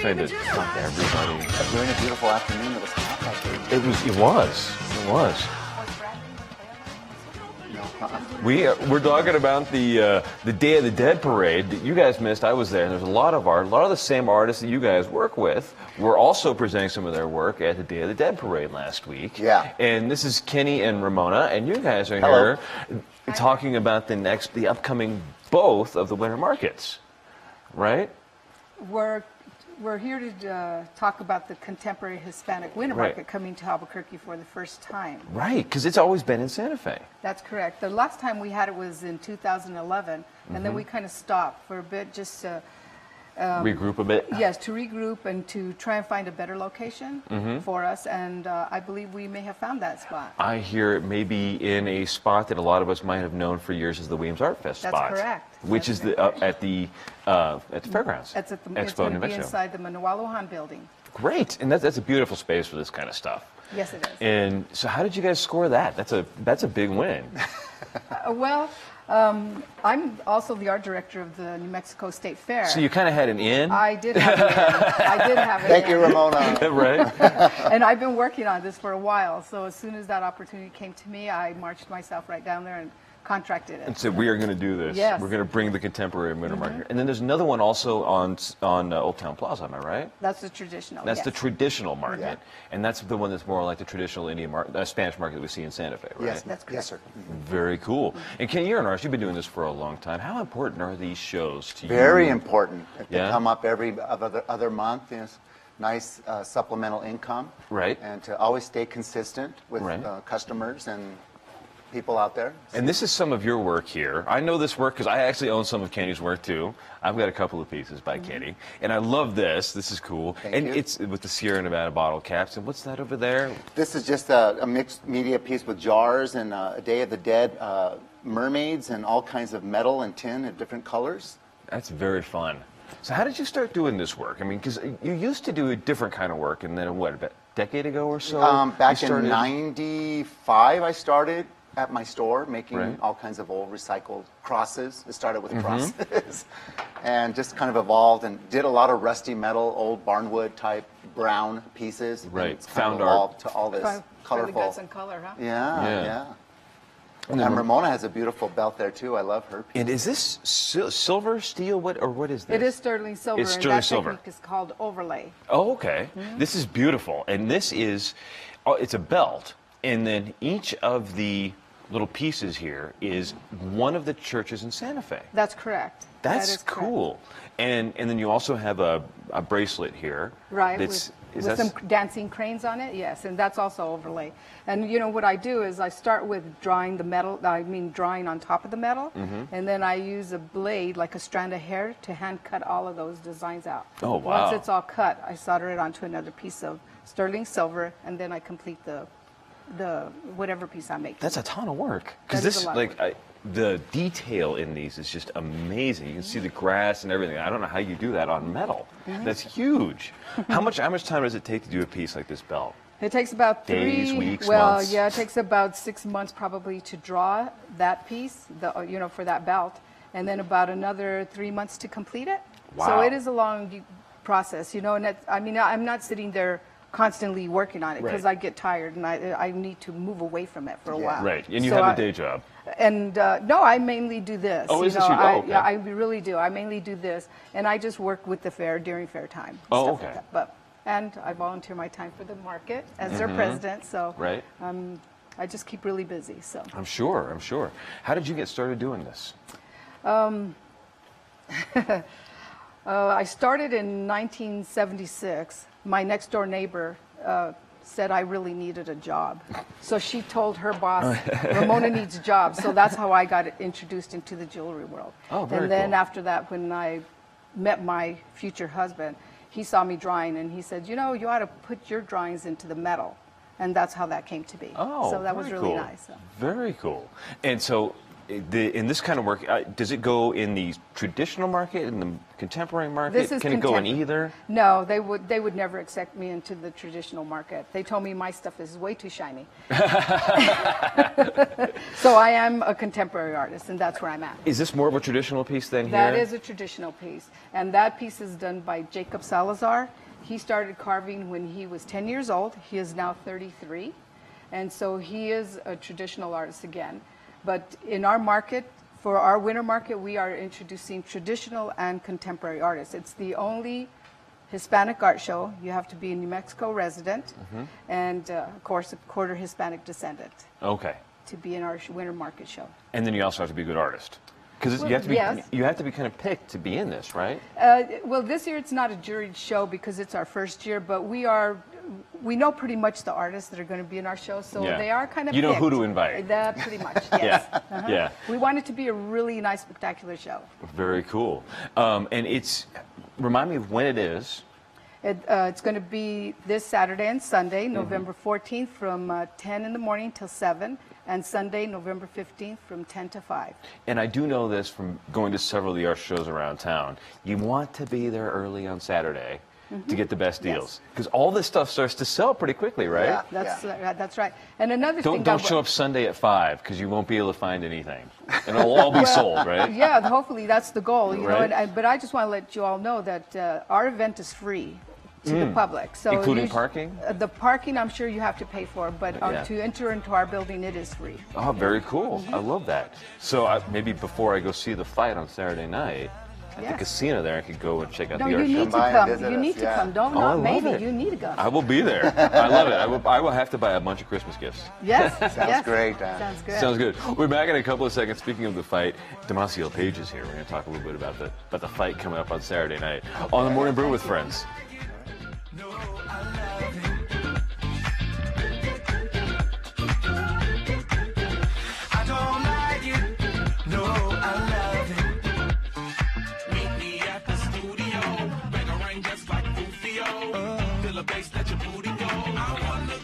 trying to talk to everybody. During a beautiful afternoon, it was hot that day. It was. We're talking about the Day of the Dead parade that you guys missed. I was there, and there's a lot of the same artists that you guys work with were also presenting some of their work at the Day of the Dead parade last week. Yeah. And this is Kenny and Ramona, and you guys are Hello. here talking about the upcoming both of the winter markets, right? We're here to talk about the contemporary Hispanic winter Right. market coming to Albuquerque for the first time. Right, because it's always been in Santa Fe. That's correct. The last time we had it was in 2011, and then we kind of stopped for a bit just to, Regroup a bit. yes, to regroup and to try and find a better location for us, and I believe we may have found that spot. I hear it may be in a spot that a lot of us might have known for years as the Williams Art Fest That's spot. correct. Which That's is at the fairgrounds. It's at the, it's Expo going New to be Mexico. inside the Manawaluhan building. Great, and that's a beautiful space for this kind of stuff. Yes, it is. And so, how did you guys score that? That's a big win. I'm also the art director of the New Mexico State Fair. So you kind of had an in, I did have it. I did have it. Thank you, Ramona. right? And I've been working on this for a while. So as soon as that opportunity came to me, I marched myself right down there and contracted it. And said, we are going to do this. Yes. We're going to bring the contemporary winter market. And then there's another one also on Old Town Plaza, am I right? That's the traditional. That's yes. the traditional market, Yeah. and that's the one that's more like the traditional Spanish market that we see in Santa Fe, right? Yes, That's yes, sir. Very cool. And Ken, you're an artist. You've been doing this for a long time. How important are these shows to you? Very important. They Yeah? come up every other month. It's nice supplemental income. Right. And to always stay consistent with Right. customers and people out there. And this is some of your work here. I know this work because I actually own some of Kenny's work too. I've got a couple of pieces by Kenny, and I love this. This is cool. Thank and you. it's with the Sierra Nevada bottle caps. And what's that over there? This is just a mixed media piece with jars and a Day of the Dead mermaids and all kinds of metal and tin in different colors. That's very fun. So how did you start doing this work? I mean, because you used to do a different kind of work, and then what, about a decade ago or so? Back you in started- '95, I started at my store making Right. all kinds of old recycled crosses. It started with Mm-hmm. crosses and just kind of evolved and did a lot of rusty metal, old barnwood type brown pieces. Right. And it's kind Found of art. evolved to all this Really colorful. got some color, huh? Yeah, Yeah. yeah. And And then- Ramona has a beautiful belt there too. I love her. And is this silver, steel, what is this? It is sterling silver, It's and sterling that silver. technique is called overlay. Oh, okay. This is beautiful. And this is, it's a belt. And then each of the little pieces here is one of the churches in Santa Fe. That's correct. That That's is correct. cool. And then you also have a bracelet here. Right, That's, with some dancing cranes on it, yes, and that's also overlay. And you know what I do is I start with drawing the metal, drawing on top of the metal, Mm-hmm. and then I use a blade, like a strand of hair, to hand cut all of those designs out. Oh, wow. Once it's all cut, I solder it onto another piece of sterling silver, and then I complete the whatever piece I'm making. That's a ton of work. Because That is this, a lot of like, the detail in these is just amazing. You can see the grass and everything. I don't know how you do that on metal. Mm-hmm. That's huge. How much time does it take to do a piece like this belt? It takes about Days, three, weeks, well, months? yeah, it takes about 6 months probably to draw that piece, for that belt, and then about another 3 months to complete it. Wow. So it is a long process, and I'm not sitting there constantly working on it because Right. I get tired and I need to move away from it for a Yeah. while. Right. And you So have a day job. And no, I mainly do this. Oh, is this know, you? Oh, okay. Yeah, I really do. I mainly do this, and I just work with the fair during fair time. and Oh, stuff like okay. that. And I volunteer my time for the market as their president, so Right. I just keep really busy. So I'm sure. How did you get started doing this? I started in 1976. My next door neighbor said I really needed a job, so she told her boss, "Ramona needs a job." So that's how I got introduced into the jewelry world. Oh, very And then cool. after that, when I met my future husband, he saw me drawing and he said, "You ought to put your drawings into the metal," and that's how that came to be. Oh, so that was very really cool. nice. So. Very cool. And so in this kind of work, does it go in the traditional market, in the contemporary market? This is Can it go in contemporary. either? No, they would never accept me into the traditional market. They told me my stuff is way too shiny. So I am a contemporary artist, and that's where I'm at. Is this more of a traditional piece than here? That is a traditional piece, and that piece is done by Jacob Salazar. He started carving when he was 10 years old. He is now 33, and so he is a traditional artist again. But in our market, for our winter market, we are introducing traditional and contemporary artists. It's the only Hispanic art show. You have to be a New Mexico resident, and of course, a quarter Hispanic descendant Okay. to be in our winter market show. And then you also have to be a good artist. Because Well, you have to be yes. you have to be kind of picked to be in this, right? Well, this year it's not a juried show because it's our first year, but we know pretty much the artists that are going to be in our show, so Yeah. they are kind of You know who picked. to invite. That pretty much, yes. Yeah. Yeah. We want it to be a really nice, spectacular show. Very cool. And remind me of when it is. It's going to be this Saturday and Sunday, November 14th from 10 in the morning till 7, and Sunday, November 15th from 10 to 5. And I do know this from going to several of the art shows around town. You want to be there early on Saturday to get the best deals. Because all this stuff starts to sell pretty quickly, right? Yeah. That's right. And another thing... Don't show up Sunday at 5 because you won't be able to find anything. And it'll all be sold, right? Yeah, hopefully that's the goal. You Right. know, but I just want to let you all know that our event is free to the public. So Including parking? The parking, I'm sure you have to pay for, but Yeah. to enter into our building, it is free. Oh, very cool. I love that. So maybe before I go see the fight on Saturday night, at the Yes. casino there, I could go and check out No, the you art show. need to by and come. visit You us, need to yeah. come. Don't Oh, I not love maybe. it. You need to go. I will be there. I love it. I will have to buy a bunch of Christmas gifts. Yes. Sounds great, Dan. Sounds good. Sounds good. We're back in a couple of seconds. Speaking of the fight, Damasio Page is here. We're going to talk a little bit about the fight coming up on Saturday night on the Morning Brew with Friends. I don't like it. No, I love it. Meet me at the studio. Bang a ring just like Rufio. Feel a bass, let your booty go. I wanna